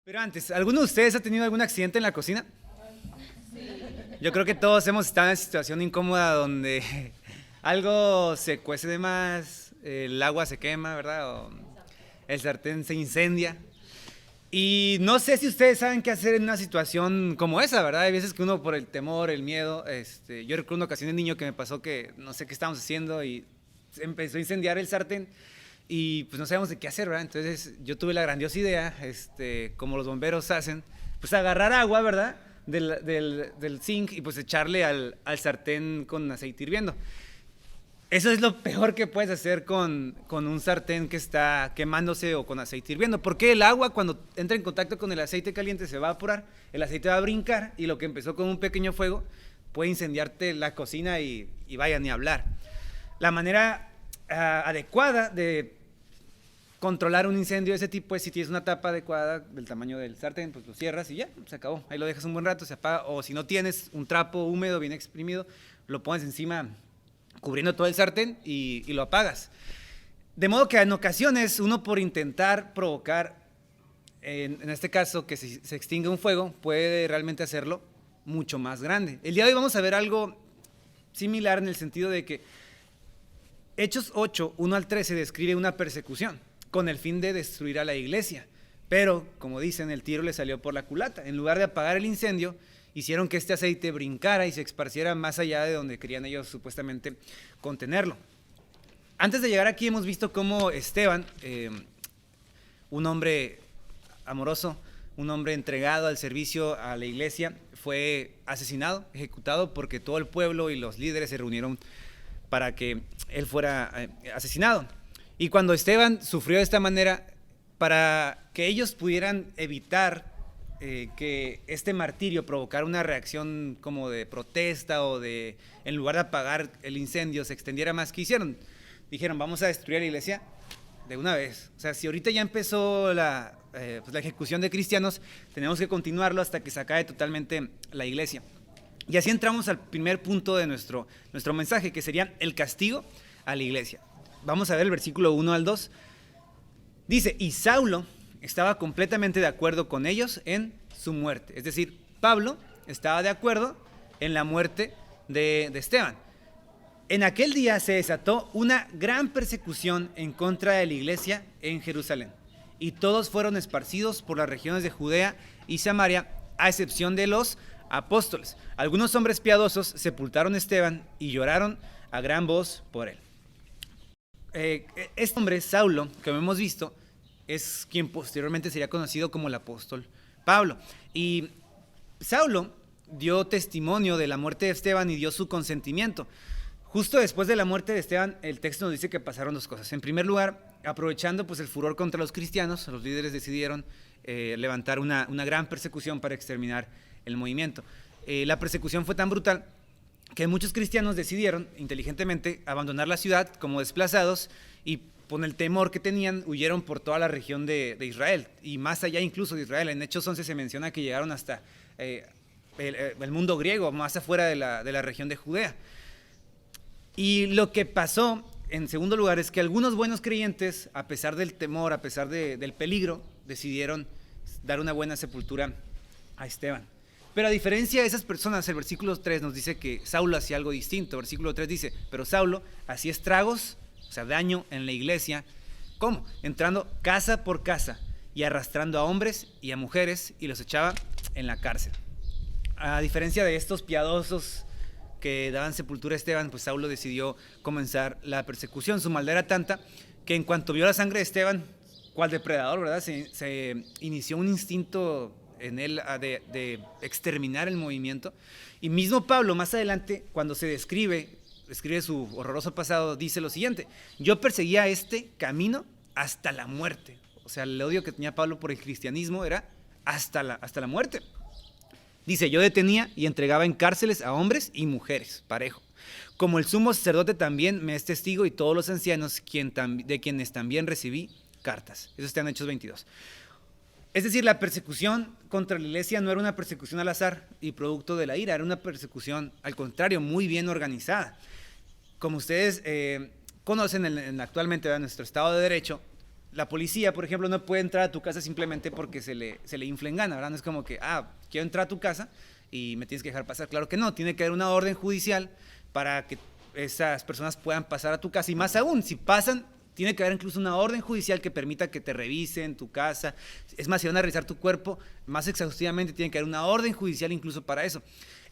Pero antes, ¿alguno de ustedes ha tenido algún accidente en la cocina? Yo creo que todos hemos estado en una situación incómoda donde algo se cuece de más, el agua se quema, ¿verdad? O el sartén se incendia. Y no sé si ustedes saben qué hacer en una situación como esa, ¿verdad? Hay veces que uno por el temor, el miedo, yo recuerdo una ocasión de niño que me pasó que no sé qué estábamos haciendo y se empezó a incendiar el sartén y pues no sabíamos de qué hacer, ¿verdad? Entonces yo tuve la grandiosa idea, como los bomberos hacen, pues agarrar agua, ¿verdad? Del zinc y pues echarle al sartén con aceite hirviendo. Eso es lo peor que puedes hacer con un sartén que está quemándose o con aceite hirviendo, porque el agua cuando entra en contacto con el aceite caliente se va a evaporar, el aceite va a brincar y lo que empezó con un pequeño fuego puede incendiarte la cocina y vaya ni hablar. La manera adecuada de controlar un incendio de ese tipo es si tienes una tapa adecuada del tamaño del sartén, pues lo cierras y ya, se acabó. Ahí lo dejas un buen rato, se apaga, o si no tienes un trapo húmedo bien exprimido, lo pones encima cubriendo todo el sartén y lo apagas. De modo que en ocasiones uno por intentar provocar, en este caso que se extinga un fuego, puede realmente hacerlo mucho más grande. El día de hoy vamos a ver algo similar en el sentido de que Hechos 8, 1 al 13 describe una persecución con el fin de destruir a la iglesia. Pero, como dicen, el tiro le salió por la culata. En lugar de apagar el incendio, hicieron que este aceite brincara y se esparciera más allá de donde querían ellos supuestamente contenerlo. Antes de llegar aquí hemos visto cómo Esteban, un hombre amoroso, un hombre entregado al servicio a la iglesia, fue asesinado, ejecutado, porque todo el pueblo y los líderes se reunieron para que él fuera asesinado. Y cuando Esteban sufrió de esta manera, para que ellos pudieran evitar que este martirio provocara una reacción como de protesta o de, en lugar de apagar el incendio, se extendiera más, ¿qué hicieron? Dijeron, vamos a destruir la iglesia de una vez. O sea, si ahorita ya empezó la ejecución de cristianos, tenemos que continuarlo hasta que se acabe totalmente la iglesia. Y así entramos al primer punto de nuestro mensaje, que sería el castigo a la iglesia. Vamos a ver el versículo 1 al 2. Dice, y Saulo estaba completamente de acuerdo con ellos en su muerte. Es decir, Pablo estaba de acuerdo en la muerte de Esteban. En aquel día se desató una gran persecución en contra de la iglesia en Jerusalén, y todos fueron esparcidos por las regiones de Judea y Samaria, a excepción de los apóstoles. Algunos hombres piadosos sepultaron a Esteban y lloraron a gran voz por él. Este hombre, Saulo, que hemos visto, es quien posteriormente sería conocido como el apóstol Pablo. Y Saulo dio testimonio de la muerte de Esteban y dio su consentimiento. Justo después de la muerte de Esteban, el texto nos dice que pasaron dos cosas. En primer lugar, aprovechando pues el furor contra los cristianos, los líderes decidieron levantar una gran persecución para exterminar el movimiento. La persecución fue tan brutal que muchos cristianos decidieron inteligentemente abandonar la ciudad como desplazados y con el temor que tenían huyeron por toda la región de Israel y más allá incluso de Israel. En Hechos 11 se menciona que llegaron hasta el mundo griego, más afuera de la región de Judea. Y lo que pasó en segundo lugar es que algunos buenos creyentes, a pesar del temor, a pesar del peligro, decidieron dar una buena sepultura a Esteban. Pero a diferencia de esas personas, el versículo 3 nos dice que Saulo hacía algo distinto. El versículo 3 dice, pero Saulo hacía estragos, o sea, daño en la iglesia. ¿Cómo? Entrando casa por casa y arrastrando a hombres y a mujeres y los echaba en la cárcel. A diferencia de estos piadosos que daban sepultura a Esteban, pues Saulo decidió comenzar la persecución. Su maldad era tanta que en cuanto vio la sangre de Esteban, cual depredador, ¿verdad? Se inició un instinto en él de exterminar el movimiento. Y mismo Pablo más adelante, cuando se describe su horroroso pasado, dice lo siguiente: yo perseguía este camino hasta la muerte. O sea, el odio que tenía Pablo por el cristianismo era hasta la muerte. Dice, yo detenía y entregaba en cárceles a hombres y mujeres, parejo. Como el sumo sacerdote también me es testigo y todos los ancianos de quienes también recibí cartas. Eso está en Hechos 22. Es decir, la persecución contra la iglesia no era una persecución al azar y producto de la ira, era una persecución, al contrario, muy bien organizada. Como ustedes conocen actualmente en nuestro Estado de Derecho, la policía, por ejemplo, no puede entrar a tu casa simplemente porque se le infla en gana, ¿verdad? No es como que, quiero entrar a tu casa y me tienes que dejar pasar. Claro que no, tiene que haber una orden judicial para que esas personas puedan pasar a tu casa. Y más aún, si pasan, tiene que haber incluso una orden judicial que permita que te revisen tu casa. Es más, si van a revisar tu cuerpo más exhaustivamente, tiene que haber una orden judicial incluso para eso.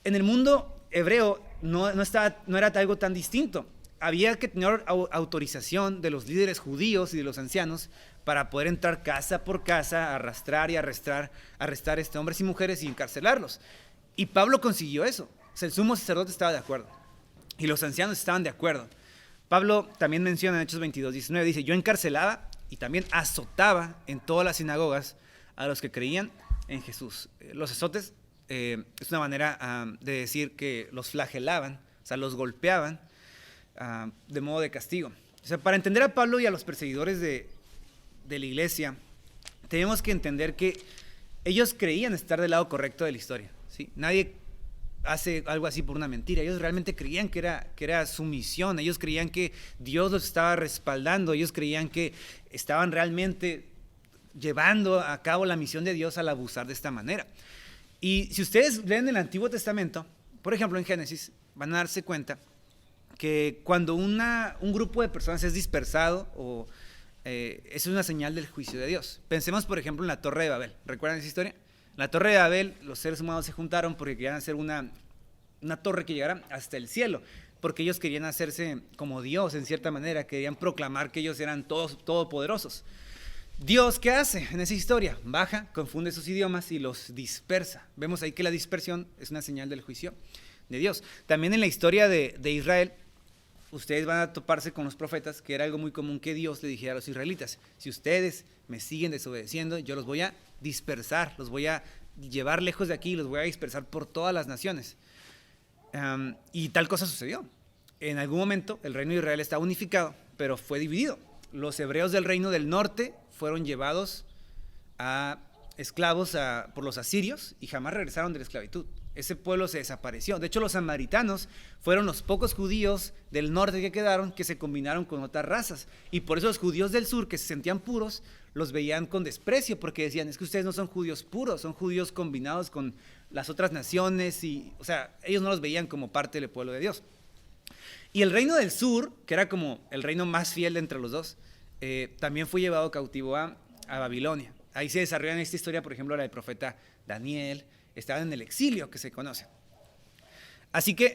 En el mundo hebreo no era algo tan distinto. Había que tener autorización de los líderes judíos y de los ancianos para poder entrar casa por casa, arrastrar y arrestar hombres y mujeres y encarcelarlos. Y Pablo consiguió eso. O sea, el sumo sacerdote estaba de acuerdo y los ancianos estaban de acuerdo. Pablo también menciona en Hechos 22:19, dice: yo encarcelaba y también azotaba en todas las sinagogas a los que creían en Jesús. Los azotes es una manera de decir que los flagelaban, o sea, los golpeaban de modo de castigo. O sea, para entender a Pablo y a los perseguidores de la iglesia, tenemos que entender que ellos creían estar del lado correcto de la historia, ¿sí? Nadie hace algo así por una mentira. Ellos realmente creían que era su misión. Ellos creían que Dios los estaba respaldando. Ellos creían que estaban realmente llevando a cabo la misión de Dios al abusar de esta manera. Y si ustedes leen el Antiguo Testamento, por ejemplo en Génesis, van a darse cuenta que cuando un grupo de personas es dispersado, eso es una señal del juicio de Dios. Pensemos, por ejemplo, en la Torre de Babel. ¿Recuerdan esa historia? En la Torre de Babel, los seres humanos se juntaron porque querían hacer una torre que llegara hasta el cielo, porque ellos querían hacerse como Dios en cierta manera, querían proclamar que ellos eran todopoderosos. Dios, ¿qué hace en esa historia? Baja, confunde sus idiomas y los dispersa. Vemos ahí que la dispersión es una señal del juicio de Dios. También en la historia de Israel, ustedes van a toparse con los profetas, que era algo muy común que Dios le dijera a los israelitas: si ustedes me siguen desobedeciendo, yo los voy a dispersar, los voy a llevar lejos de aquí y los voy a dispersar por todas las naciones. Y tal cosa sucedió. En algún momento el reino de Israel estaba unificado, pero fue dividido. Los hebreos del reino del norte fueron llevados a esclavos por los asirios y jamás regresaron de la esclavitud. Ese pueblo se desapareció. De hecho, los samaritanos fueron los pocos judíos del norte que quedaron, que se combinaron con otras razas. Y por eso los judíos del sur, que se sentían puros, los veían con desprecio, porque decían: es que ustedes no son judíos puros, son judíos combinados con las otras naciones. O sea, ellos no los veían como parte del pueblo de Dios. Y el reino del sur, que era como el reino más fiel de entre los dos, también fue llevado cautivo a Babilonia. Ahí se desarrolla en esta historia, por ejemplo, la del profeta Daniel. Estaban en el exilio, que se conoce. Así que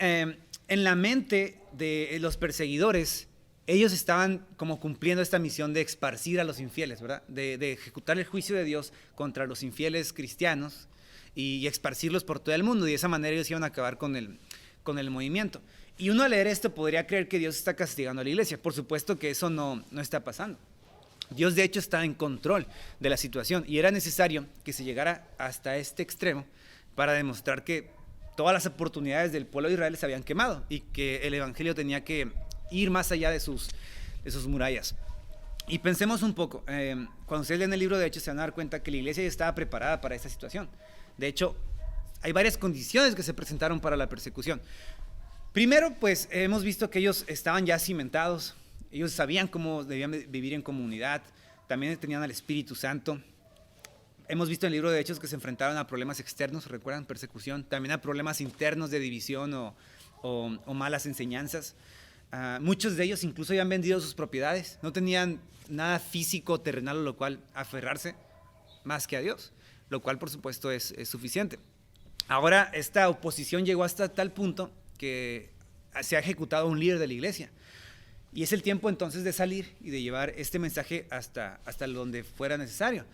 en la mente de los perseguidores, ellos estaban como cumpliendo esta misión de esparcir a los infieles, ¿verdad? De ejecutar el juicio de Dios contra los infieles cristianos y esparcirlos por todo el mundo. Y de esa manera ellos iban a acabar con el movimiento. Y uno al leer esto podría creer que Dios está castigando a la iglesia. Por supuesto que eso no está pasando. Dios de hecho está en control de la situación y era necesario que se llegara hasta este extremo para demostrar que todas las oportunidades del pueblo de Israel se habían quemado y que el evangelio tenía que ir más allá de sus murallas. Y pensemos un poco, cuando ustedes leen el libro de Hechos se van a dar cuenta que la iglesia ya estaba preparada para esta situación. De hecho, hay varias condiciones que se presentaron para la persecución. Primero, pues hemos visto que ellos estaban ya cimentados, ellos sabían cómo debían vivir en comunidad, también tenían al Espíritu Santo. Hemos visto en el libro de Hechos que se enfrentaron a problemas externos, ¿recuerdan? Persecución, también a problemas internos de división o malas enseñanzas. Muchos de ellos incluso habían vendido sus propiedades, no tenían nada físico, terrenal, a lo cual aferrarse más que a Dios, lo cual por supuesto es suficiente. Ahora esta oposición llegó hasta tal punto que se ha ejecutado un líder de la iglesia. Y es el tiempo entonces de salir y de llevar este mensaje hasta donde fuera necesario.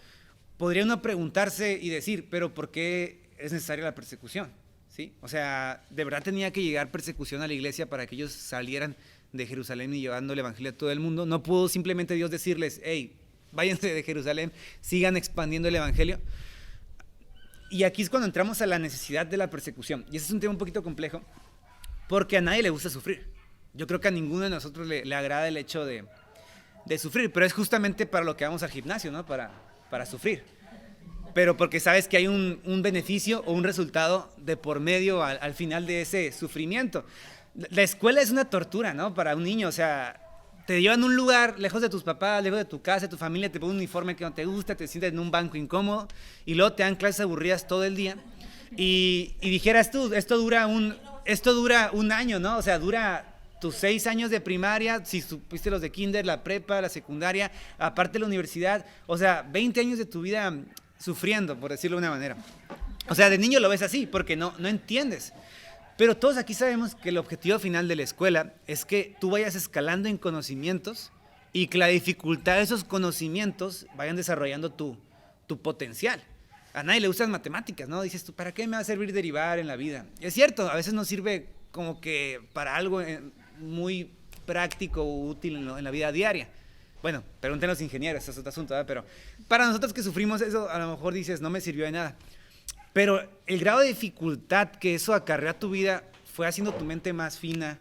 Podría uno preguntarse y decir, pero ¿por qué es necesaria la persecución? ¿Sí? O sea, ¿de verdad tenía que llegar persecución a la iglesia para que ellos salieran de Jerusalén y llevando el evangelio a todo el mundo? ¿No pudo simplemente Dios decirles: hey, váyanse de Jerusalén, sigan expandiendo el evangelio? Y aquí es cuando entramos a la necesidad de la persecución. Y ese es un tema un poquito complejo, porque a nadie le gusta sufrir. Yo creo que a ninguno de nosotros le agrada el hecho de sufrir, pero es justamente para lo que vamos al gimnasio, ¿no? Para sufrir. Pero porque sabes que hay un beneficio o un resultado de por medio al final de ese sufrimiento. La escuela es una tortura, ¿no? Para un niño, o sea, te llevan a un lugar lejos de tus papás, lejos de tu casa, de tu familia, te ponen un uniforme que no te gusta, te sientas en un banco incómodo y luego te dan clases aburridas todo el día y dijeras tú, esto dura un año, ¿no? O sea, dura tus 6 años de primaria, si supiste los de kinder, la prepa, la secundaria, aparte la universidad, o sea, 20 años de tu vida sufriendo, por decirlo de una manera. O sea, de niño lo ves así porque no entiendes. Pero todos aquí sabemos que el objetivo final de la escuela es que tú vayas escalando en conocimientos y que la dificultad de esos conocimientos vayan desarrollando tu potencial. A nadie le gustan matemáticas, ¿no? Dices tú, ¿para qué me va a servir derivar en la vida? Y es cierto, a veces nos sirve como que para algo muy práctico o útil en la vida diaria. Bueno, pregúntenle a los ingenieros, eso es otro asunto, ¿verdad? Pero para nosotros que sufrimos eso, a lo mejor dices, no me sirvió de nada. Pero el grado de dificultad que eso acarrea a tu vida fue haciendo tu mente más fina,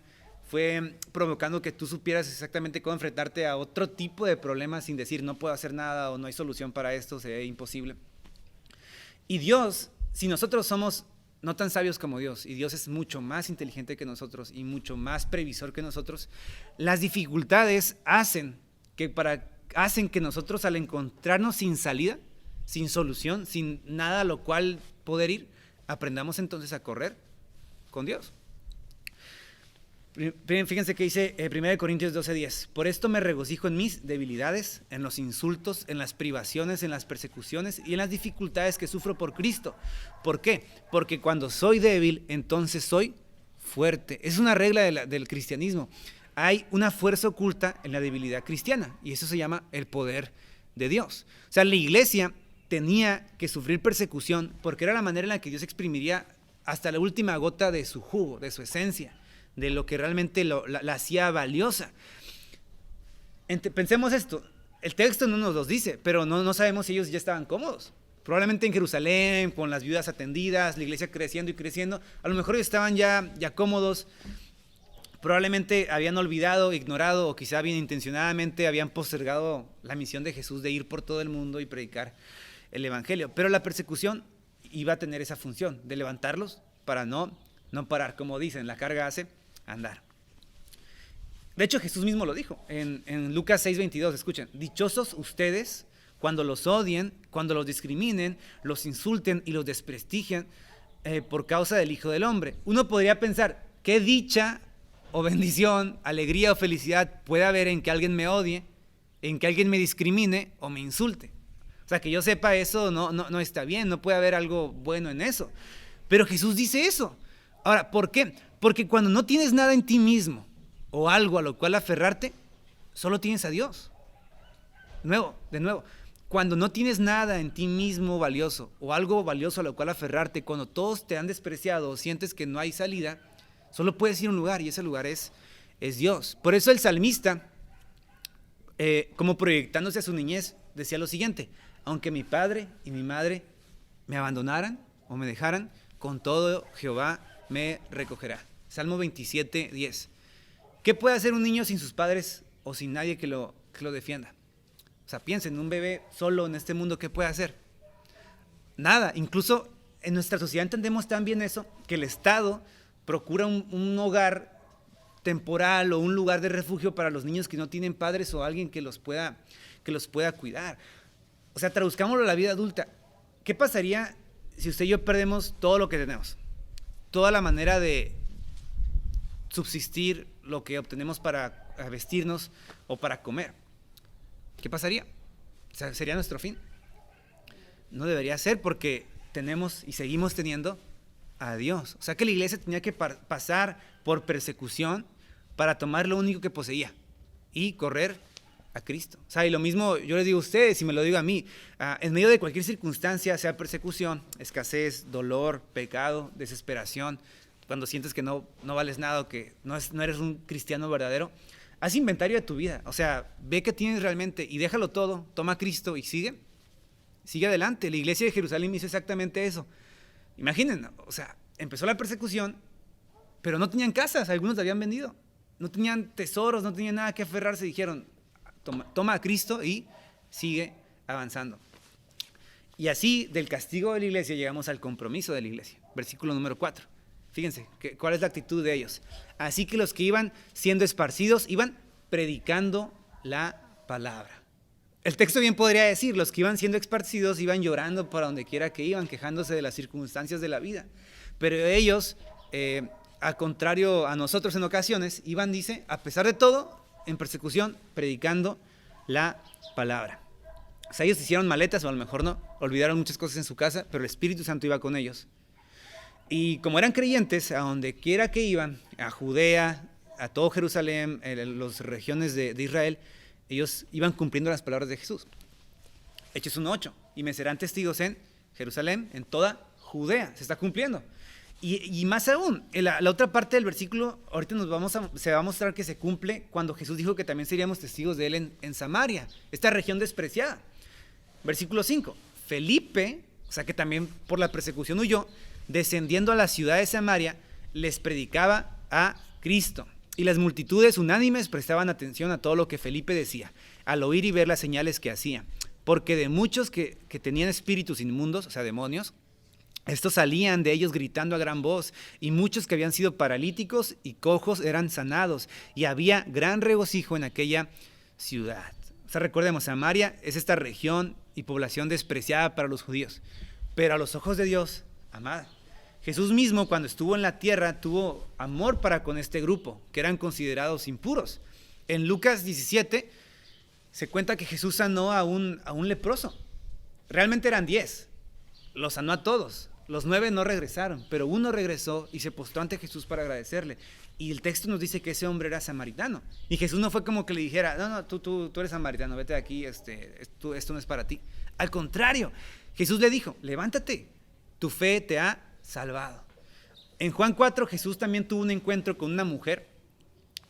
fue provocando que tú supieras exactamente cómo enfrentarte a otro tipo de problemas sin decir no puedo hacer nada o no hay solución para esto, sería imposible. Y Dios, si nosotros somos no tan sabios como Dios, y Dios es mucho más inteligente que nosotros y mucho más previsor que nosotros, las dificultades hacen que nosotros al encontrarnos sin salida, sin solución, sin nada a lo cual poder ir, aprendamos entonces a correr con Dios. Fíjense que dice 1 Corintios 12:10, por esto me regocijo en mis debilidades, en los insultos, en las privaciones, en las persecuciones y en las dificultades que sufro por Cristo. ¿Por qué? Porque cuando soy débil, entonces soy fuerte. Es una regla del cristianismo. Hay una fuerza oculta en la debilidad cristiana y eso se llama el poder de Dios. O sea, la iglesia tenía que sufrir persecución porque era la manera en la que Dios exprimiría hasta la última gota de su jugo, de su esencia, de lo que realmente la hacía valiosa. Pensemos esto, el texto no nos lo dice, pero no sabemos si ellos ya estaban cómodos. Probablemente en Jerusalén, con las viudas atendidas, la iglesia creciendo y creciendo, a lo mejor ellos estaban ya cómodos, probablemente habían olvidado, ignorado o quizá bien intencionadamente habían postergado la misión de Jesús de ir por todo el mundo y predicar el evangelio. Pero la persecución iba a tener esa función de levantarlos para no parar, como dicen, la carga hace andar. De hecho, Jesús mismo lo dijo en Lucas 6:22, escuchen, dichosos ustedes cuando los odien, cuando los discriminen, los insulten y los desprestigian por causa del Hijo del Hombre. Uno podría pensar, qué dicha o bendición, alegría o felicidad puede haber en que alguien me odie, en que alguien me discrimine o me insulte. O sea, que yo sepa eso no está bien, no puede haber algo bueno en eso. Pero Jesús dice eso. Ahora, ¿por qué? Porque cuando no tienes nada en ti mismo o algo a lo cual aferrarte, solo tienes a Dios. De nuevo, cuando no tienes nada en ti mismo valioso o algo valioso a lo cual aferrarte, cuando todos te han despreciado o sientes que no hay salida, solo puedes ir a un lugar y ese lugar es Dios. Por eso el salmista, como proyectándose a su niñez, decía lo siguiente, aunque mi padre y mi madre me abandonaran o me dejaran, con todo Jehová me recogerá. Salmo 27:10. ¿Qué puede hacer un niño sin sus padres o sin nadie que lo defienda? O sea, piensen, un bebé solo en este mundo, ¿qué puede hacer? Nada. Incluso en nuestra sociedad entendemos tan bien eso, que el Estado procura un hogar temporal o un lugar de refugio para los niños que no tienen padres o alguien que los pueda cuidar. O sea, traduzcámoslo a la vida adulta. ¿Qué pasaría si usted y yo perdemos todo lo que tenemos? Toda la manera de subsistir, lo que obtenemos para vestirnos o para comer. ¿Qué pasaría? O sea, ¿sería nuestro fin? No debería ser porque tenemos y seguimos teniendo a Dios. O sea que la iglesia tenía que pasar por persecución para tomar lo único que poseía y correr a Cristo. O sea, y lo mismo yo les digo a ustedes y me lo digo a mí, en medio de cualquier circunstancia, sea persecución, escasez, dolor, pecado, desesperación, cuando sientes que no vales nada o que no eres un cristiano verdadero, haz inventario de tu vida. O sea, ve qué tienes realmente y déjalo todo, toma a Cristo y sigue adelante. La iglesia de Jerusalén hizo exactamente eso. Imaginen, o sea, empezó la persecución, pero no tenían casas, algunos la habían vendido, no tenían tesoros, no tenían nada que aferrarse, dijeron, toma a Cristo y sigue avanzando. Y así, del castigo de la iglesia, llegamos al compromiso de la iglesia. Versículo número 4. Fíjense, ¿cuál es la actitud de ellos? Así que los que iban siendo esparcidos, iban predicando la palabra. El texto bien podría decir, los que iban siendo esparcidos iban llorando para donde quiera que iban, quejándose de las circunstancias de la vida. Pero ellos, a contrario a nosotros en ocasiones, iban, dice, a pesar de todo, en persecución, predicando la palabra. O sea, ellos hicieron maletas, o a lo mejor no, olvidaron muchas cosas en su casa, pero el Espíritu Santo iba con ellos. Y como eran creyentes, a donde quiera que iban, a Judea, a todo Jerusalén, las regiones de Israel, ellos iban cumpliendo las palabras de Jesús. Hechos 1:8, y me serán testigos en Jerusalén, en toda Judea, se está cumpliendo. Y más aún, la otra parte del versículo, ahorita se va a mostrar que se cumple cuando Jesús dijo que también seríamos testigos de él en Samaria, esta región despreciada. Versículo 5, Felipe, o sea que también por la persecución huyó, descendiendo a la ciudad de Samaria, les predicaba a Cristo. Y las multitudes unánimes prestaban atención a todo lo que Felipe decía, al oír y ver las señales que hacía. Porque de muchos que tenían espíritus inmundos, o sea, demonios, estos salían de ellos gritando a gran voz, y muchos que habían sido paralíticos y cojos eran sanados, y había gran regocijo en aquella ciudad. O sea, recordemos, Samaria es esta región y población despreciada para los judíos, pero a los ojos de Dios, amada. Jesús mismo, cuando estuvo en la tierra, tuvo amor para con este grupo, que eran considerados impuros. En Lucas 17 se cuenta que Jesús sanó a un leproso. Realmente eran 10. Los sanó a todos. Los 9 no regresaron, pero uno regresó y se postró ante Jesús para agradecerle. Y el texto nos dice que ese hombre era samaritano. Y Jesús no fue como que le dijera, no, tú eres samaritano, vete de aquí, esto no es para ti. Al contrario, Jesús le dijo, levántate, tu fe te ha salvado. En Juan 4, Jesús también tuvo un encuentro con una mujer,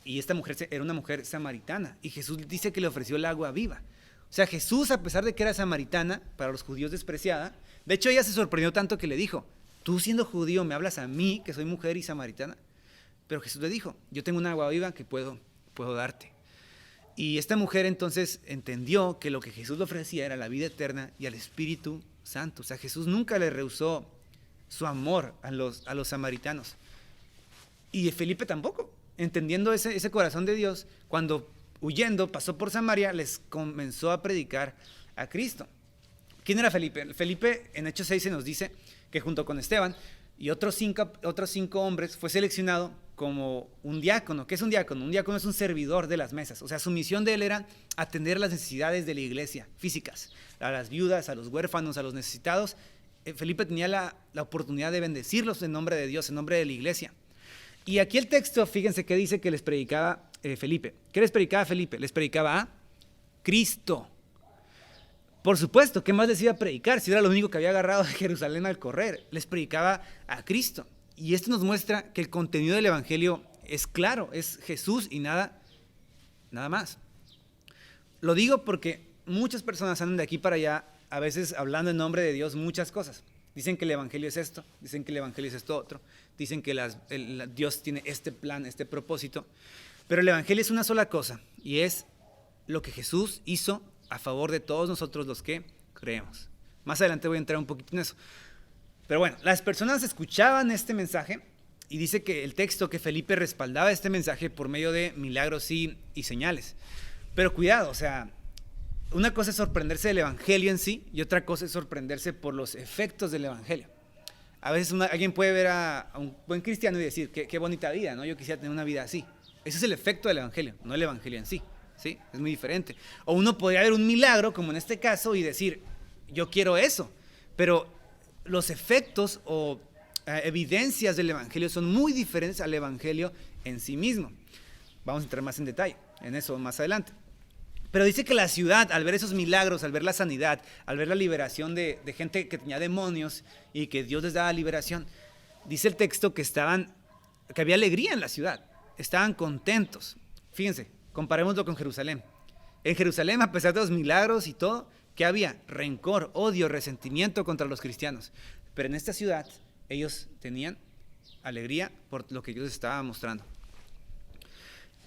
y esta mujer era una mujer samaritana, y Jesús dice que le ofreció el agua viva. O sea, Jesús, a pesar de que era samaritana, para los judíos despreciada, de hecho ella se sorprendió tanto que le dijo, tú siendo judío me hablas a mí, que soy mujer y samaritana. Pero Jesús le dijo, yo tengo un agua viva que puedo darte. Y esta mujer entonces entendió que lo que Jesús le ofrecía era la vida eterna y al Espíritu Santo. O sea, Jesús nunca le rehusó su amor a los samaritanos. Y Felipe tampoco, entendiendo ese corazón de Dios, cuando huyendo pasó por Samaria, les comenzó a predicar a Cristo. ¿Quién era Felipe? Felipe en Hechos 6 se nos dice que junto con Esteban y otros cinco hombres fue seleccionado como un diácono. ¿Qué es un diácono? Un diácono es un servidor de las mesas. O sea, su misión de él era atender las necesidades de la iglesia, físicas, a las viudas, a los huérfanos, a los necesitados. Felipe tenía la oportunidad de bendecirlos en nombre de Dios, en nombre de la iglesia. Y aquí el texto, fíjense que dice que les predicaba Felipe. ¿Qué les predicaba Felipe? Les predicaba a Cristo. Por supuesto, ¿qué más les iba a predicar? Si era lo único que había agarrado de Jerusalén al correr. Les predicaba a Cristo. Y esto nos muestra que el contenido del evangelio es claro, es Jesús y nada más. Lo digo porque muchas personas andan de aquí para allá, a veces hablando en nombre de Dios muchas cosas. Dicen que el evangelio es esto, dicen que el evangelio es esto otro, dicen que Dios tiene este plan, este propósito. Pero el evangelio es una sola cosa, y es lo que Jesús hizo a favor de todos nosotros los que creemos. Más adelante voy a entrar un poquito en eso. Pero bueno, las personas escuchaban este mensaje, y dice que el texto que Felipe respaldaba este mensaje por medio de milagros y señales. Pero cuidado, o sea, una cosa es sorprenderse del evangelio en sí, y otra cosa es sorprenderse por los efectos del evangelio. A veces alguien puede ver a un buen cristiano y decir, qué bonita vida, ¿no? Yo quisiera tener una vida así. Ese es el efecto del evangelio, no el evangelio en sí, ¿sí? Es muy diferente. O uno podría ver un milagro, como en este caso, y decir, yo quiero eso. Pero los efectos o evidencias del evangelio son muy diferentes al evangelio en sí mismo. Vamos a entrar más en detalle en eso más adelante. Pero dice que la ciudad, al ver esos milagros, al ver la sanidad, al ver la liberación de gente que tenía demonios y que Dios les daba liberación, dice el texto que había alegría en la ciudad, estaban contentos. Fíjense, comparémoslo con Jerusalén. En Jerusalén, a pesar de los milagros y todo, ¿qué había? Rencor, odio, resentimiento contra los cristianos. Pero en esta ciudad, ellos tenían alegría por lo que Dios estaba mostrando.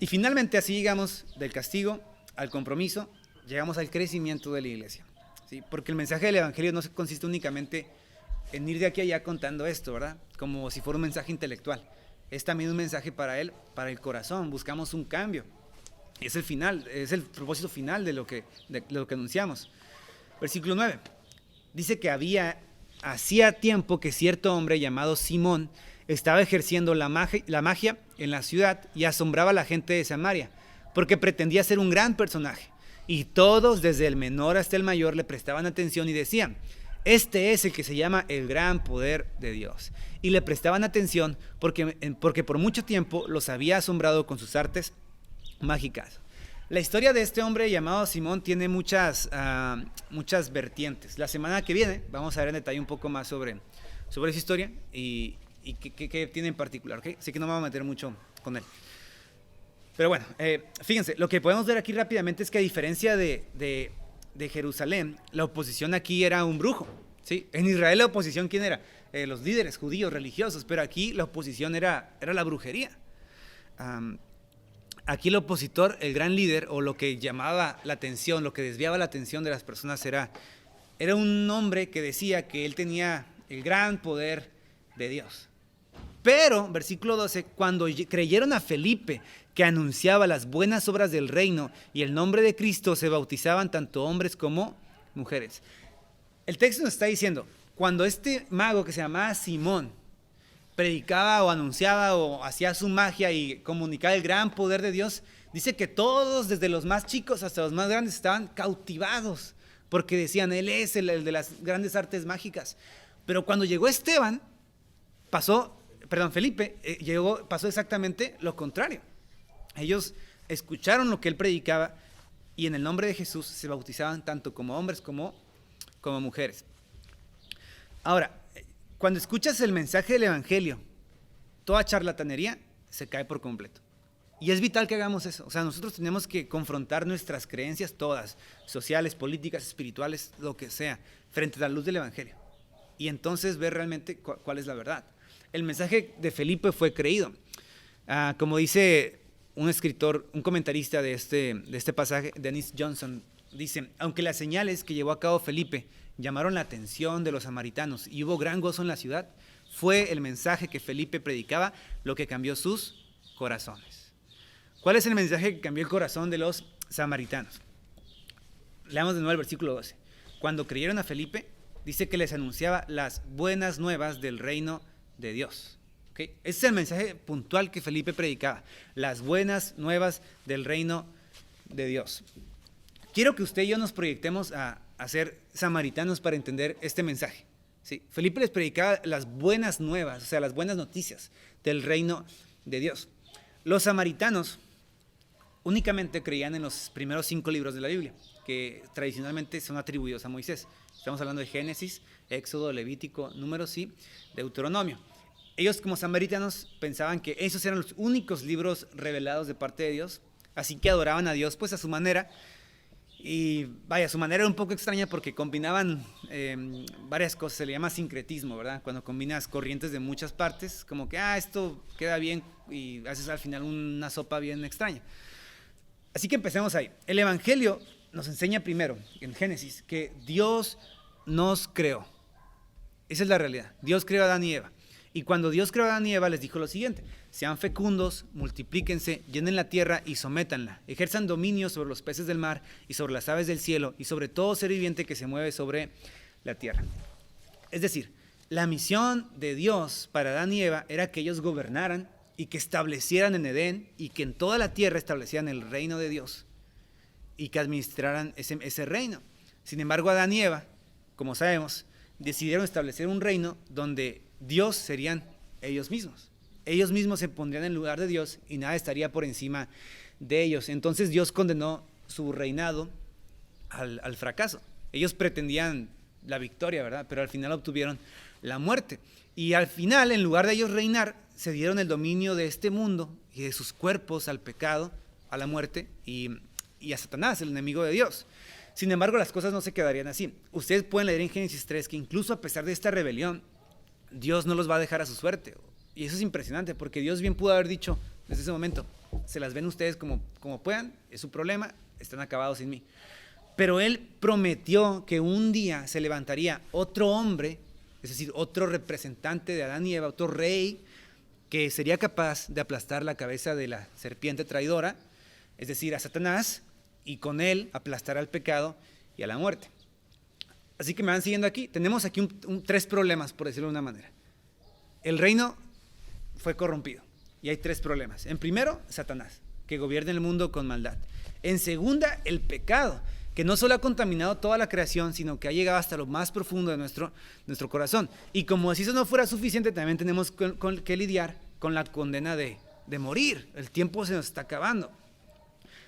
Y finalmente, así llegamos del castigo al compromiso, llegamos al crecimiento de la iglesia, ¿sí? Porque el mensaje del evangelio no consiste únicamente en ir de aquí a allá contando esto, ¿verdad? Como si fuera un mensaje intelectual. Es también un mensaje para el corazón. Buscamos un cambio. Es el final, es el propósito final de lo que anunciamos. Versículo 9. Dice que hacía tiempo que cierto hombre llamado Simón estaba ejerciendo la magia en la ciudad y asombraba a la gente de Samaria, porque pretendía ser un gran personaje. Y todos, desde el menor hasta el mayor, le prestaban atención y decían: este es el que se llama el gran poder de Dios. Y le prestaban atención porque por mucho tiempo los había asombrado con sus artes mágicas. La historia de este hombre llamado Simón tiene muchas vertientes. La semana que viene vamos a ver en detalle un poco más sobre esa historia y qué tiene en particular, ¿okay? Así que no me voy a meter mucho con él. Pero bueno, fíjense, lo que podemos ver aquí rápidamente es que a diferencia de Jerusalén, la oposición aquí era un brujo, ¿sí? En Israel la oposición, ¿quién era? Los líderes judíos, religiosos, pero aquí la oposición era la brujería. Aquí el opositor, el gran líder, o lo que llamaba la atención, lo que desviaba la atención de las personas era un hombre que decía que él tenía el gran poder de Dios. Pero, versículo 12, cuando creyeron a Felipe, que anunciaba las buenas obras del reino y el nombre de Cristo, se bautizaban tanto hombres como mujeres. El texto nos está diciendo, cuando este mago que se llamaba Simón predicaba o anunciaba o hacía su magia y comunicaba el gran poder de Dios, dice que todos, desde los más chicos hasta los más grandes, estaban cautivados, porque decían, él es el de las grandes artes mágicas. Pero cuando llegó Felipe, pasó exactamente lo contrario. Ellos escucharon lo que él predicaba y en el nombre de Jesús se bautizaban tanto como hombres como mujeres. Ahora, cuando escuchas el mensaje del evangelio, toda charlatanería se cae por completo. Y es vital que hagamos eso. O sea, nosotros tenemos que confrontar nuestras creencias todas, sociales, políticas, espirituales, lo que sea, frente a la luz del evangelio. Y entonces ver realmente cuál es la verdad. El mensaje de Felipe fue creído. Como dice un escritor, un comentarista de este pasaje, Dennis Johnson, dice: aunque las señales que llevó a cabo Felipe llamaron la atención de los samaritanos y hubo gran gozo en la ciudad, fue el mensaje que Felipe predicaba lo que cambió sus corazones. ¿Cuál es el mensaje que cambió el corazón de los samaritanos? Leamos de nuevo el versículo 12. Cuando creyeron a Felipe, dice que les anunciaba las buenas nuevas del reino de Dios. ¿Okay? Ese es el mensaje puntual que Felipe predicaba, las buenas nuevas del reino de Dios. Quiero que usted y yo nos proyectemos a ser samaritanos para entender este mensaje. ¿Sí? Felipe les predicaba las buenas nuevas, o sea, las buenas noticias del reino de Dios. Los samaritanos únicamente creían en los primeros 5 libros de la Biblia, que tradicionalmente son atribuidos a Moisés. Estamos hablando de Génesis, Éxodo, Levítico, Números y Deuteronomio. Ellos, como samaritanos, pensaban que esos eran los únicos libros revelados de parte de Dios, así que adoraban a Dios pues a su manera. Y vaya, su manera era un poco extraña porque combinaban varias cosas, se le llama sincretismo, ¿verdad? Cuando combinas corrientes de muchas partes, como que esto queda bien y haces al final una sopa bien extraña. Así que empecemos ahí. El evangelio nos enseña primero, en Génesis, que Dios nos creó. Esa es la realidad. Dios creó a Adán y Eva. Y cuando Dios creó a Adán y Eva les dijo lo siguiente: sean fecundos, multiplíquense, llenen la tierra y sométanla, ejerzan dominio sobre los peces del mar y sobre las aves del cielo y sobre todo ser viviente que se mueve sobre la tierra. Es decir, la misión de Dios para Adán y Eva era que ellos gobernaran y que establecieran en Edén y que en toda la tierra establecieran el reino de Dios y que administraran ese reino. Sin embargo, Adán y Eva, como sabemos, decidieron establecer un reino donde Dios serían ellos mismos. Ellos mismos se pondrían en lugar de Dios y nada estaría por encima de ellos. Entonces Dios condenó su reinado al fracaso. Ellos pretendían la victoria, ¿verdad? Pero al final obtuvieron la muerte. Y al final, en lugar de ellos reinar, se dieron el dominio de este mundo y de sus cuerpos al pecado, a la muerte y a Satanás, el enemigo de Dios. Sin embargo, las cosas no se quedarían así. Ustedes pueden leer en Génesis 3 que incluso a pesar de esta rebelión, Dios no los va a dejar a su suerte. Y eso es impresionante, porque Dios bien pudo haber dicho desde ese momento: se las ven ustedes como puedan, es su problema, están acabados sin mí. Pero Él prometió que un día se levantaría otro hombre, es decir, otro representante de Adán y Eva, otro rey, que sería capaz de aplastar la cabeza de la serpiente traidora es decir, a Satanás, y con él aplastará al pecado y a la muerte. Así que me van siguiendo aquí. Tenemos aquí tres problemas, por decirlo de una manera. El reino fue corrompido y hay tres problemas. En primero, Satanás, que gobierna el mundo con maldad. En segunda, el pecado, que no solo ha contaminado toda la creación, sino que ha llegado hasta lo más profundo de nuestro corazón. Y como si eso no fuera suficiente, también tenemos que lidiar con la condena de morir. El tiempo se nos está acabando.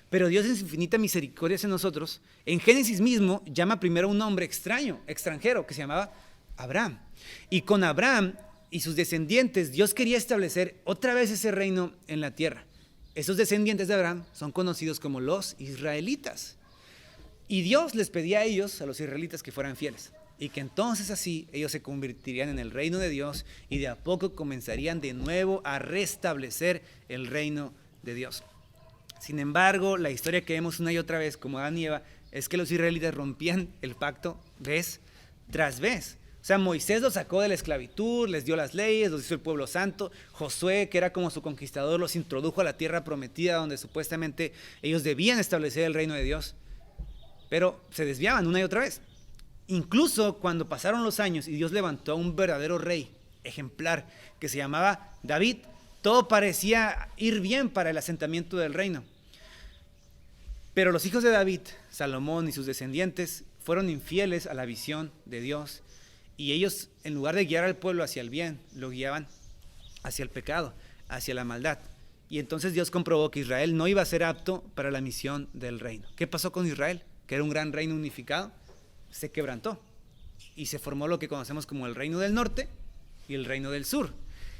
Pero Dios en su infinita misericordia hacia nosotros, en Génesis mismo, llama primero a un hombre extranjero, que se llamaba Abraham. Y con Abraham y sus descendientes, Dios quería establecer otra vez ese reino en la tierra. Esos descendientes de Abraham son conocidos como los israelitas. Y Dios les pedía a ellos, a los israelitas, que fueran fieles. Y que entonces así ellos se convertirían en el reino de Dios y de a poco comenzarían de nuevo a restablecer el reino de Dios. Sin embargo, la historia que vemos una y otra vez, como Adán y Eva, es que los israelitas rompían el pacto vez tras vez. O sea, Moisés los sacó de la esclavitud, les dio las leyes, los hizo el pueblo santo. Josué, que era como su conquistador, los introdujo a la tierra prometida, donde supuestamente ellos debían establecer el reino de Dios. Pero se desviaban una y otra vez. Incluso cuando pasaron los años y Dios levantó a un verdadero rey ejemplar que se llamaba David, todo parecía ir bien para el asentamiento del reino. Pero los hijos de David, Salomón y sus descendientes, fueron infieles a la visión de Dios. Y ellos, en lugar de guiar al pueblo hacia el bien, lo guiaban hacia el pecado, hacia la maldad. Y entonces Dios comprobó que Israel no iba a ser apto para la misión del reino. ¿Qué pasó con Israel? Que era un gran reino unificado. Se quebrantó. Y se formó lo que conocemos como el reino del norte y el reino del sur.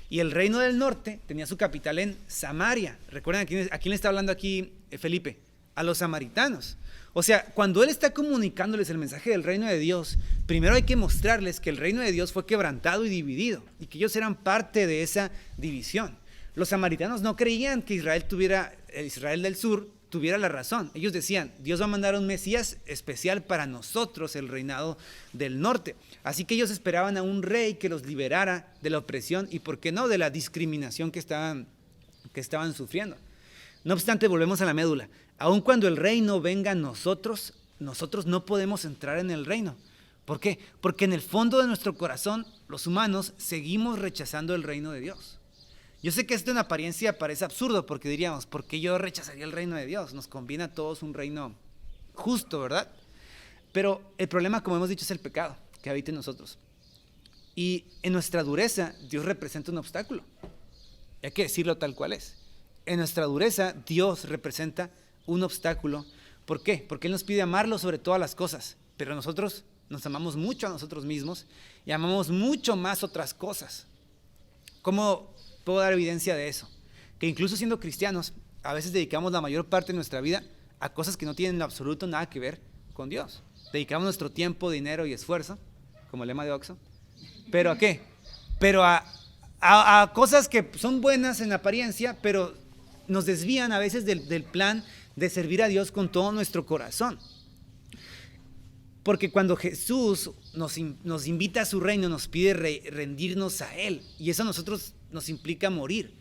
Y el reino del norte tenía su capital en Samaria. ¿Recuerdan a quién le está hablando aquí Felipe? A los samaritanos. O sea, cuando él está comunicándoles el mensaje del reino de Dios, primero hay que mostrarles que el reino de Dios fue quebrantado y dividido y que ellos eran parte de esa división. Los samaritanos no creían que Israel del sur tuviera la razón. Ellos decían, Dios va a mandar un Mesías especial para nosotros, el reinado del norte. Así que ellos esperaban a un rey que los liberara de la opresión y, ¿por qué no?, de la discriminación que estaban sufriendo. No obstante, volvemos a la médula. Aun cuando el reino venga a nosotros no podemos entrar en el reino. ¿Por qué? Porque en el fondo de nuestro corazón, los humanos seguimos rechazando el reino de Dios. Yo sé que esto en apariencia parece absurdo, porque diríamos, ¿por qué yo rechazaría el reino de Dios? Nos conviene a todos un reino justo, ¿verdad? Pero el problema, como hemos dicho, es el pecado que habita en nosotros. Y en nuestra dureza, Dios representa un obstáculo. Hay que decirlo tal cual es. En nuestra dureza, Dios representa un obstáculo. ¿Por qué? Porque Él nos pide amarlo sobre todas las cosas, pero nosotros nos amamos mucho a nosotros mismos y amamos mucho más otras cosas. ¿Cómo puedo dar evidencia de eso? Que incluso siendo cristianos, a veces dedicamos la mayor parte de nuestra vida a cosas que no tienen en absoluto nada que ver con Dios. Dedicamos nuestro tiempo, dinero y esfuerzo, como el lema de Oxxo. ¿Pero a qué? Pero a cosas que son buenas en apariencia, pero nos desvían a veces del plan de servir a Dios con todo nuestro corazón. Porque cuando Jesús nos invita a su reino, nos pide rendirnos a Él. Y eso a nosotros nos implica morir.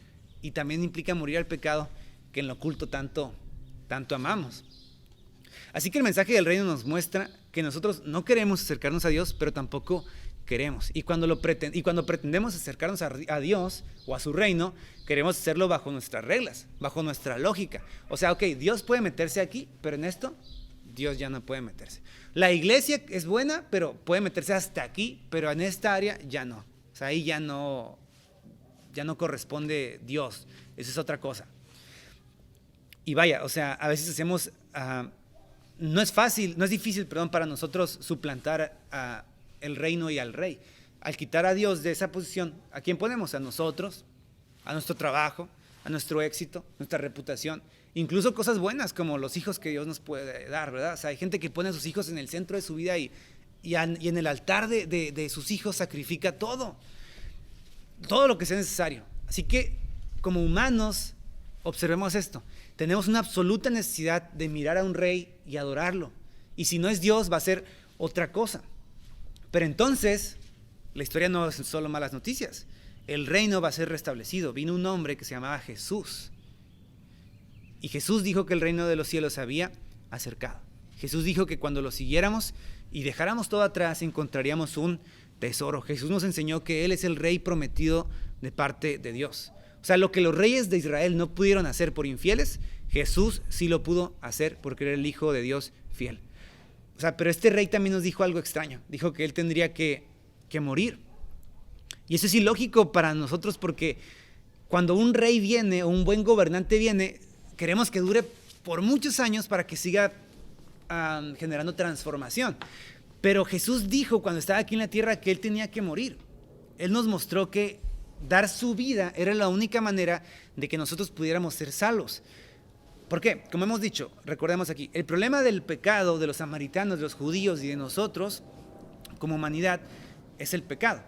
Y también implica morir al pecado que en lo oculto tanto amamos. Así que el mensaje del reino nos muestra que nosotros no queremos acercarnos a Dios, pero tampoco queremos. Y cuando pretendemos acercarnos a Dios o a su reino, queremos hacerlo bajo nuestras reglas, bajo nuestra lógica. O sea, ok, Dios puede meterse aquí, pero en esto Dios ya no puede meterse. La iglesia es buena, pero puede meterse hasta aquí, pero en esta área ya no. O sea, ahí ya no corresponde Dios. Eso es otra cosa. Y vaya, o sea, a veces hacemos, no es difícil para nosotros suplantar el reino y al rey. Al quitar a Dios de esa posición, ¿a quién ponemos? A nosotros, a nuestro trabajo, a nuestro éxito, nuestra reputación, incluso cosas buenas como los hijos que Dios nos puede dar, ¿verdad? O sea, hay gente que pone a sus hijos en el centro de su vida y en el altar de sus hijos sacrifica todo lo que sea necesario. Así que, como humanos, observemos esto. Tenemos una absoluta necesidad de mirar a un rey y adorarlo. Y si no es Dios, va a ser otra cosa. Pero entonces, la historia no es solo malas noticias. El reino va a ser restablecido. Vino un hombre que se llamaba Jesús. Y Jesús dijo que el reino de los cielos se había acercado. Jesús dijo que cuando lo siguiéramos y dejáramos todo atrás, encontraríamos un tesoro. Jesús nos enseñó que Él es el rey prometido de parte de Dios. O sea, lo que los reyes de Israel no pudieron hacer por infieles, Jesús sí lo pudo hacer porque era el Hijo de Dios fiel. O sea, pero este rey también nos dijo algo extraño. Dijo que Él tendría que morir. Y eso es ilógico para nosotros porque cuando un rey viene o un buen gobernante viene, queremos que dure por muchos años para que siga generando transformación. Pero Jesús dijo cuando estaba aquí en la tierra que Él tenía que morir. Él nos mostró que dar su vida era la única manera de que nosotros pudiéramos ser salvos. ¿Por qué? Como hemos dicho, recordemos aquí, el problema del pecado de los samaritanos, de los judíos y de nosotros como humanidad es el pecado.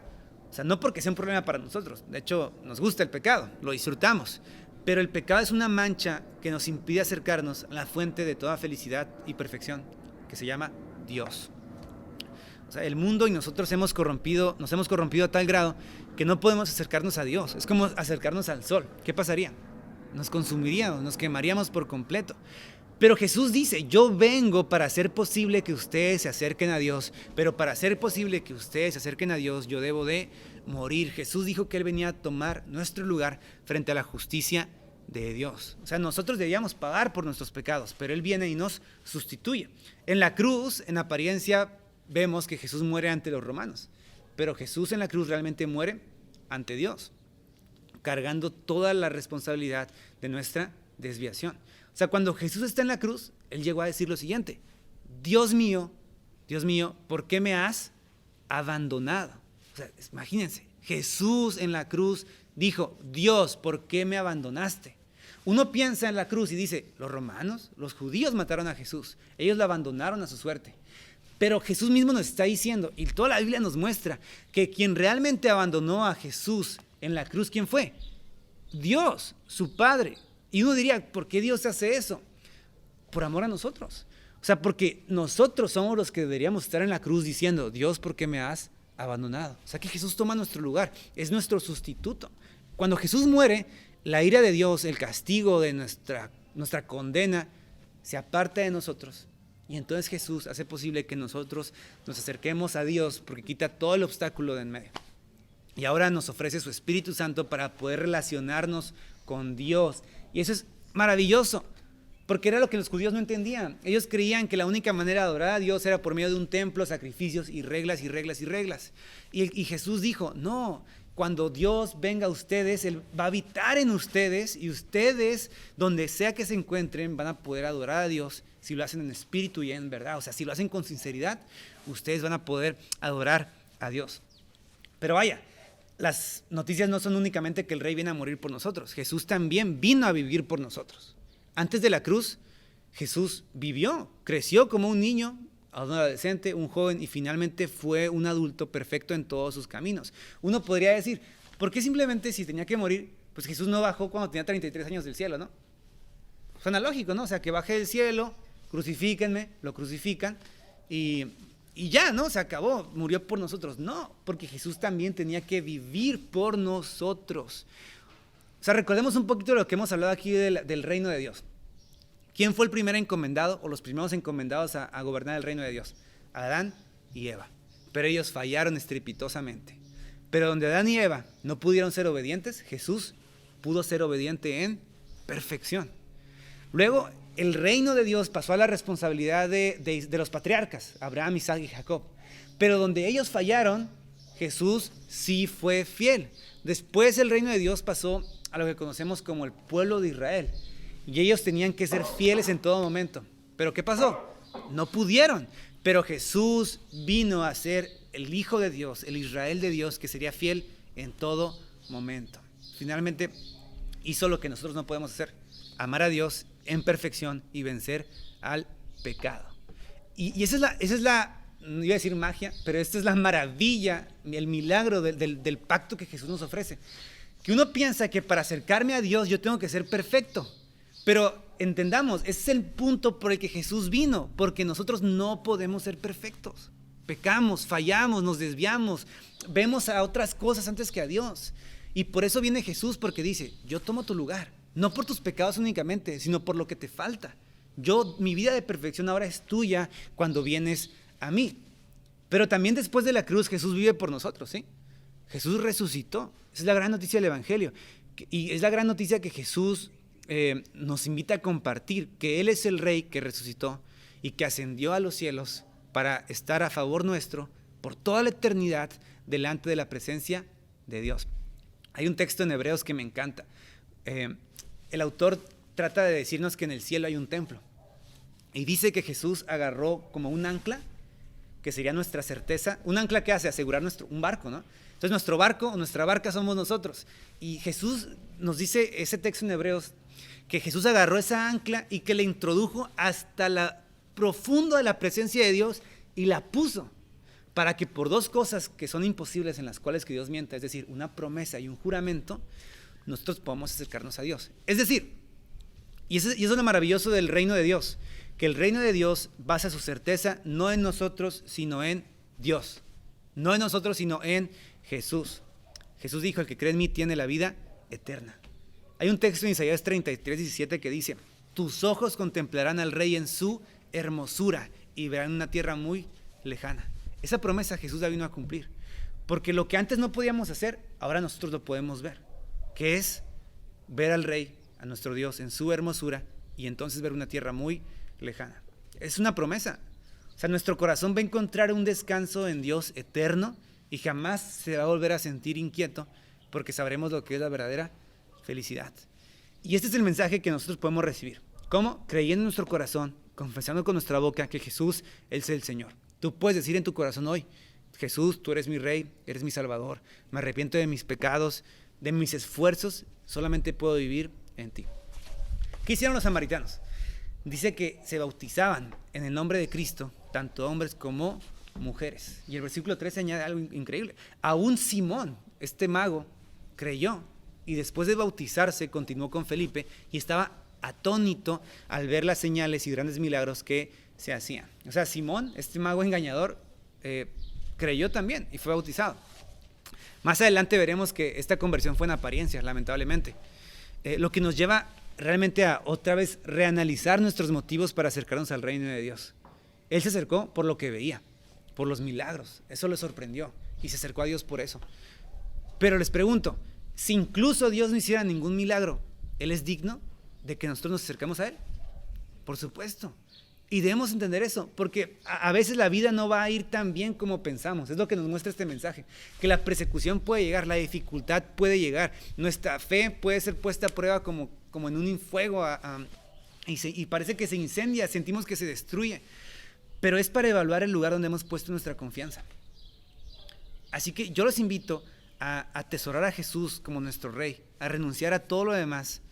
O sea, no porque sea un problema para nosotros. De hecho, nos gusta el pecado, lo disfrutamos. Pero el pecado es una mancha que nos impide acercarnos a la fuente de toda felicidad y perfección, que se llama Dios. O sea, el mundo y nosotros nos hemos corrompido a tal grado que no podemos acercarnos a Dios. Es como acercarnos al sol. ¿Qué pasaría? Nos consumiríamos, nos quemaríamos por completo. Pero Jesús dice, yo vengo para hacer posible que ustedes se acerquen a Dios, pero para hacer posible que ustedes se acerquen a Dios, yo debo de morir. Jesús dijo que Él venía a tomar nuestro lugar frente a la justicia de Dios. O sea, nosotros debíamos pagar por nuestros pecados, pero Él viene y nos sustituye. En la cruz, en apariencia, vemos que Jesús muere ante los romanos, pero Jesús en la cruz realmente muere ante Dios, cargando toda la responsabilidad de nuestra desviación. O sea, cuando Jesús está en la cruz, Él llegó a decir lo siguiente: Dios mío, ¿por qué me has abandonado? O sea, imagínense, Jesús en la cruz dijo, Dios, ¿por qué me abandonaste? Uno piensa en la cruz y dice, los romanos, los judíos mataron a Jesús, ellos lo abandonaron a su suerte. Pero Jesús mismo nos está diciendo, y toda la Biblia nos muestra, que quien realmente abandonó a Jesús en la cruz, ¿quién fue? Dios, su Padre. Y uno diría, ¿por qué Dios hace eso? Por amor a nosotros. O sea, porque nosotros somos los que deberíamos estar en la cruz diciendo, Dios, ¿por qué me has abandonado? O sea, que Jesús toma nuestro lugar, es nuestro sustituto. Cuando Jesús muere, la ira de Dios, el castigo de nuestra condena, se aparta de nosotros. Y entonces Jesús hace posible que nosotros nos acerquemos a Dios porque quita todo el obstáculo de en medio. Y ahora nos ofrece su Espíritu Santo para poder relacionarnos con Dios. Y eso es maravilloso, porque era lo que los judíos no entendían. Ellos creían que la única manera de adorar a Dios era por medio de un templo, sacrificios y reglas y reglas y reglas. Y Jesús dijo, no, cuando Dios venga a ustedes, Él va a habitar en ustedes y ustedes, donde sea que se encuentren, van a poder adorar a Dios si lo hacen en espíritu y en verdad. O sea, si lo hacen con sinceridad, ustedes van a poder adorar a Dios. Pero vaya, las noticias no son únicamente que el Rey viene a morir por nosotros. Jesús también vino a vivir por nosotros. Antes de la cruz, Jesús vivió, creció como un niño, un adolescente, un joven y finalmente fue un adulto perfecto en todos sus caminos. Uno podría decir, ¿por qué simplemente si tenía que morir, pues Jesús no bajó cuando tenía 33 años del cielo, ¿no? Suena lógico, ¿no? O sea, que baje del cielo, crucifíquenme, lo crucifican y ya, ¿no? Se acabó, murió por nosotros. No, porque Jesús también tenía que vivir por nosotros. O sea, recordemos un poquito de lo que hemos hablado aquí del reino de Dios. ¿Quién fue el primer encomendado o los primeros encomendados a gobernar el reino de Dios? Adán y Eva. Pero ellos fallaron estrepitosamente. Pero donde Adán y Eva no pudieron ser obedientes, Jesús pudo ser obediente en perfección. Luego, el reino de Dios pasó a la responsabilidad de los patriarcas, Abraham, Isaac y Jacob. Pero donde ellos fallaron, Jesús sí fue fiel. Después el reino de Dios pasó a lo que conocemos como el pueblo de Israel. Y ellos tenían que ser fieles en todo momento. ¿Pero qué pasó? No pudieron. Pero Jesús vino a ser el Hijo de Dios, el Israel de Dios, que sería fiel en todo momento. Finalmente hizo lo que nosotros no podemos hacer: amar a Dios en perfección y vencer al pecado. Y esa es la, no iba a decir magia, pero esta es la maravilla, el milagro del pacto que Jesús nos ofrece. Que uno piensa que para acercarme a Dios yo tengo que ser perfecto. Pero entendamos, ese es el punto por el que Jesús vino, porque nosotros no podemos ser perfectos. Pecamos, fallamos, nos desviamos, vemos a otras cosas antes que a Dios. Y por eso viene Jesús, porque dice, yo tomo tu lugar, No por tus pecados únicamente, sino por lo que te falta. Mi vida de perfección ahora es tuya cuando vienes a mí. Pero también después de la cruz, Jesús vive por nosotros, ¿sí? Jesús resucitó. Esa es la gran noticia del Evangelio. Y es la gran noticia que Jesús nos invita a compartir, que Él es el Rey que resucitó y que ascendió a los cielos para estar a favor nuestro por toda la eternidad delante de la presencia de Dios. Hay un texto en Hebreos que me encanta. El autor trata de decirnos que en el cielo hay un templo. Y dice que Jesús agarró como un ancla, que sería nuestra certeza. Un ancla que hace asegurar un barco, ¿no? Entonces nuestro barco o nuestra barca somos nosotros. Y Jesús nos dice, ese texto en Hebreos, que Jesús agarró esa ancla y que la introdujo hasta la profundo de la presencia de Dios y la puso para que por dos cosas que son imposibles en las cuales que Dios mienta, es decir, una promesa y un juramento, nosotros podamos acercarnos a Dios. Es decir, y eso es lo maravilloso del reino de Dios, que el reino de Dios basa su certeza no en nosotros, sino en Dios. No en nosotros, sino en Jesús. Jesús dijo, el que cree en mí tiene la vida eterna. Hay un texto en Isaías 33:17 que dice, tus ojos contemplarán al Rey en su hermosura y verán una tierra muy lejana. Esa promesa Jesús la vino a cumplir, porque lo que antes no podíamos hacer, ahora nosotros lo podemos ver, que es ver al Rey, a nuestro Dios, en su hermosura y entonces ver una tierra muy lejana. Es una promesa. O sea, nuestro corazón va a encontrar un descanso en Dios eterno y jamás se va a volver a sentir inquieto porque sabremos lo que es la verdadera felicidad. Y este es el mensaje que nosotros podemos recibir. ¿Cómo? Creyendo en nuestro corazón, confesando con nuestra boca que Jesús es el Señor. Tú puedes decir en tu corazón hoy, Jesús, tú eres mi Rey, eres mi Salvador, me arrepiento de mis pecados, de mis esfuerzos, solamente puedo vivir en ti. ¿Qué hicieron los samaritanos? Dice que se bautizaban en el nombre de Cristo, tanto hombres como mujeres. Y el versículo 13 añade algo increíble. Aún Simón, este mago, creyó y después de bautizarse continuó con Felipe y estaba atónito al ver las señales y grandes milagros que se hacían. O sea, Simón, este mago engañador, creyó también y fue bautizado. Más adelante veremos que esta conversión fue en apariencia, lamentablemente. Lo que nos lleva realmente a otra vez reanalizar nuestros motivos para acercarnos al reino de Dios. Él se acercó por lo que veía, por los milagros. Eso le sorprendió y se acercó a Dios por eso. Pero les pregunto, si incluso Dios no hiciera ningún milagro, ¿Él es digno de que nosotros nos acerquemos a Él? Por supuesto. Y debemos entender eso, porque a veces la vida no va a ir tan bien como pensamos. Es lo que nos muestra este mensaje, que la persecución puede llegar, la dificultad puede llegar, nuestra fe puede ser puesta a prueba como en un fuego y parece que se incendia, sentimos que se destruye, pero es para evaluar el lugar donde hemos puesto nuestra confianza. Así que yo los invito a atesorar a Jesús como nuestro Rey, a renunciar a todo lo demás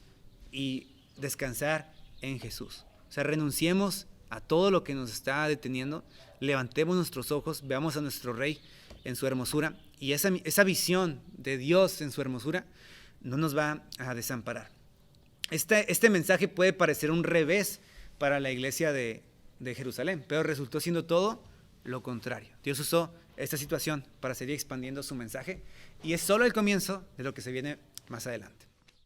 y descansar en Jesús. O sea, renunciemos a todo lo que nos está deteniendo, levantemos nuestros ojos, veamos a nuestro Rey en su hermosura y esa visión de Dios en su hermosura no nos va a desamparar. Este mensaje puede parecer un revés para la iglesia de Jerusalén, pero resultó siendo todo lo contrario. Dios usó esta situación para seguir expandiendo su mensaje y es solo el comienzo de lo que se viene más adelante.